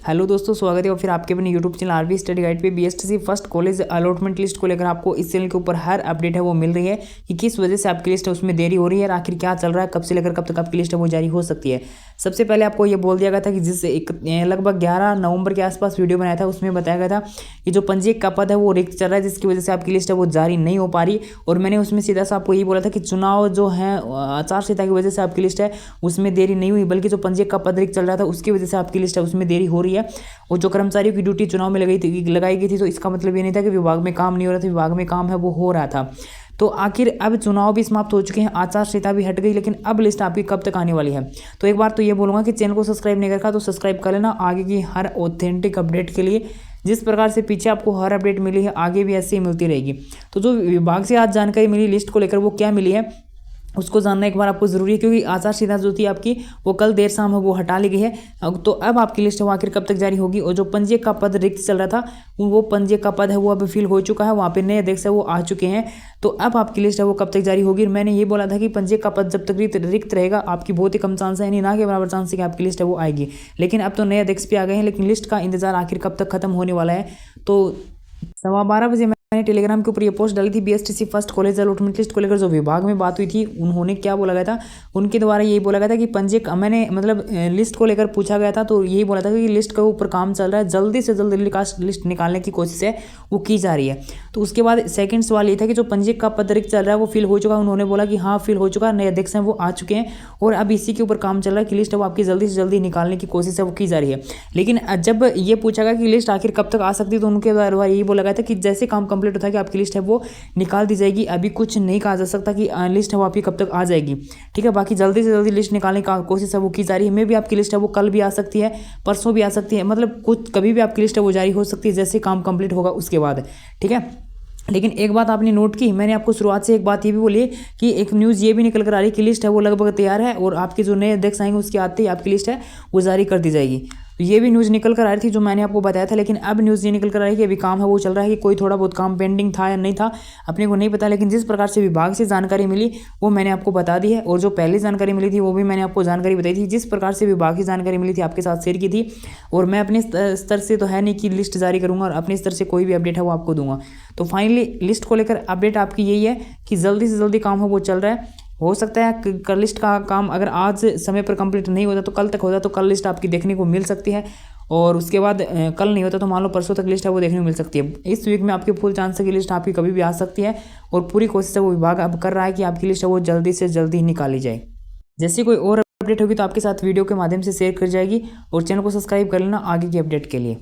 Hello दोस्तों, स्वागत है और फिर आपके अपने YouTube channel RB study guide पे BSTC first college allotment list को लेकर आपको इस चैनल के ऊपर हर अपडेट है वो मिल रही है कि किस वजह से आपकी लिस्ट है उसमें देरी हो रही है और आखिर क्या चल रहा है, कब से लेकर कब तक आपकी लिस्ट है वो जारी हो सकती है। सबसे पहले आपको ये बोल दिया गया था कि जिस लगभग 11 नवंबर के आसपास वीडियो बनाया था उसमें बताया गया था कि जो पंजीयक का पद है वो रिक्त चल रहा है, जिसकी वजह से आपकी लिस्ट है वो जारी नहीं हो पा रही। और मैंने उसमें सीधा सा आपको यही बोला था कि चुनाव जो है आचार संहिता की वजह से आपकी लिस्ट है उसमें देरी नहीं हुई, बल्कि जो पंजीयक का पद रिक्त चल रहा था उसकी वजह से आपकी लिस्ट है उसमें देरी हो रही है। और जो कर्मचारियों की ड्यूटी चुनाव में लगाई गई थी तो इसका मतलब ये नहीं था कि विभाग में काम नहीं हो रहा था, विभाग में काम है वो हो रहा था। तो आखिर अब चुनाव भी समाप्त हो चुके हैं, आचार संहिता भी हट गई, लेकिन अब लिस्ट आपकी कब तक आने वाली है। तो एक बार तो ये बोलूँगा कि चैनल को सब्सक्राइब नहीं रखा तो सब्सक्राइब कर लेना आगे की हर ऑथेंटिक अपडेट के लिए। जिस प्रकार से पीछे आपको हर अपडेट मिली है आगे भी ऐसे ही मिलती रहेगी। तो जो विभाग से आज जानकारी मिली लिस्ट को लेकर वो क्या मिली है उसको जानना एक बार आपको ज़रूरी है, क्योंकि आचार संहिता जो थी आपकी वो कल देर शाम है वो हटा ली गई है। तो अब आपकी लिस्ट है वो आखिर कब तक जारी होगी। और जो पंजीयक का पद रिक्त चल रहा था वो पंजीयक का पद है वो अब फिल हो चुका है, वहाँ पे नए अध्यक्ष है वो आ चुके हैं। तो अब आपकी लिस्ट है वो कब तक जारी होगी। मैंने ये बोला था कि पंजीयक का पद जब तक रिक्त रहेगा आपकी बहुत ही कम चांस है, ना के बराबर चांस है कि आपकी लिस्ट है वो आएगी। लेकिन अब तो नए अध्यक्ष भी आ गए हैं, लेकिन लिस्ट का इंतजार आखिर कब तक खत्म होने वाला है। तो 12:15 बजे मैंने टेलीग्राम के ऊपर ये पोस्ट डाली थी BSTC first college allotment list को लेकर। जो विभाग में बात हुई थी उन्होंने क्या बोला गया था, उनके द्वारा यही बोला गया था कि पंजीयक मैंने लिस्ट को लेकर पूछा गया था तो यही बोला था कि लिस्ट के ऊपर काम चल रहा है, जल्दी से जल्दी लिस्ट निकालने की कोशिश है वो की जा रही है। तो उसके बाद सेकंड सवाल ये था कि जो पंजीयक का पद रिक्त चल रहा है वो फिल हो चुका है। उन्होंने बोला कि हाँ फिल हो चुका है, नए अध्यक्ष हैं वो आ चुके हैं और अब इसी के ऊपर काम चल रहा है कि लिस्ट है वो आपकी जल्दी से जल्दी निकालने की कोशिश है वो की जा रही है। लेकिन जब ये पूछा गया कि लिस्ट आखिर कब तक आ सकती है तो उनके द्वारा यही बोला गया था कि जैसे काम कंप्लीट होता है कि आपकी लिस्ट है वो निकाल दी जाएगी। अभी कुछ नहीं कहा जा सकता कि लिस्ट है वो आपकी कब तक आ जाएगी, ठीक है। बाकी जल्दी से जल्दी लिस्ट निकालने की कोशिश है वो की जा रही है। मे भी आपकी लिस्ट है वो कल भी आ सकती है, परसों भी आ सकती है, मतलब कुछ कभी भी आपकी लिस्ट है वो जारी हो सकती है जैसे काम कंप्लीट होगा उसके बाद, ठीक है। लेकिन एक बात आपने नोट की, मैंने आपको शुरुआत से एक बात ये भी बोली कि एक न्यूज़ ये भी निकल कर आ रही है कि लिस्ट है वो लगभग तैयार है और आपके जो नए अध्यक्ष आएंगे उसके आते ही आपकी लिस्ट है वो जारी कर दी जाएगी। तो ये भी न्यूज़ निकल कर आ रही थी जो मैंने आपको बताया था। लेकिन अब न्यूज़ ये निकल कर आ रही है कि अभी काम है वो चल रहा है, कि कोई थोड़ा बहुत काम पेंडिंग था या नहीं था अपने को नहीं पता। लेकिन जिस प्रकार से विभाग से जानकारी मिली वो मैंने आपको बता दी है, और जो पहली जानकारी मिली थी वो भी मैंने आपको जानकारी बताई थी। जिस प्रकार से विभाग की जानकारी मिली थी आपके साथ शेयर की थी। और मैं अपने स्तर से तो है नहीं कि लिस्ट जारी करूँगा, और अपने स्तर से कोई भी अपडेट है वो आपको दूंगा। तो फाइनली लिस्ट को लेकर अपडेट आपकी यही है कि जल्दी से जल्दी काम है वो चल रहा है। हो सकता है कल लिस्ट का काम अगर आज समय पर कंप्लीट नहीं होता तो कल तक होता, तो कल लिस्ट आपकी देखने को मिल सकती है। और उसके बाद कल नहीं होता तो मान लो परसों तक लिस्ट है वो देखने को मिल सकती है। इस वीक में आपके फुल चांस है कि लिस्ट आपकी कभी भी आ सकती है, और पूरी कोशिश है वो विभाग अब कर रहा है कि आपकी लिस्ट है वो जल्दी से जल्दी निकाली जाए। जैसे कोई और अपडेट होगी तो आपके साथ वीडियो के माध्यम से शेयर कर जाएगी, और चैनल को सब्सक्राइब कर लेना आगे की अपडेट के लिए।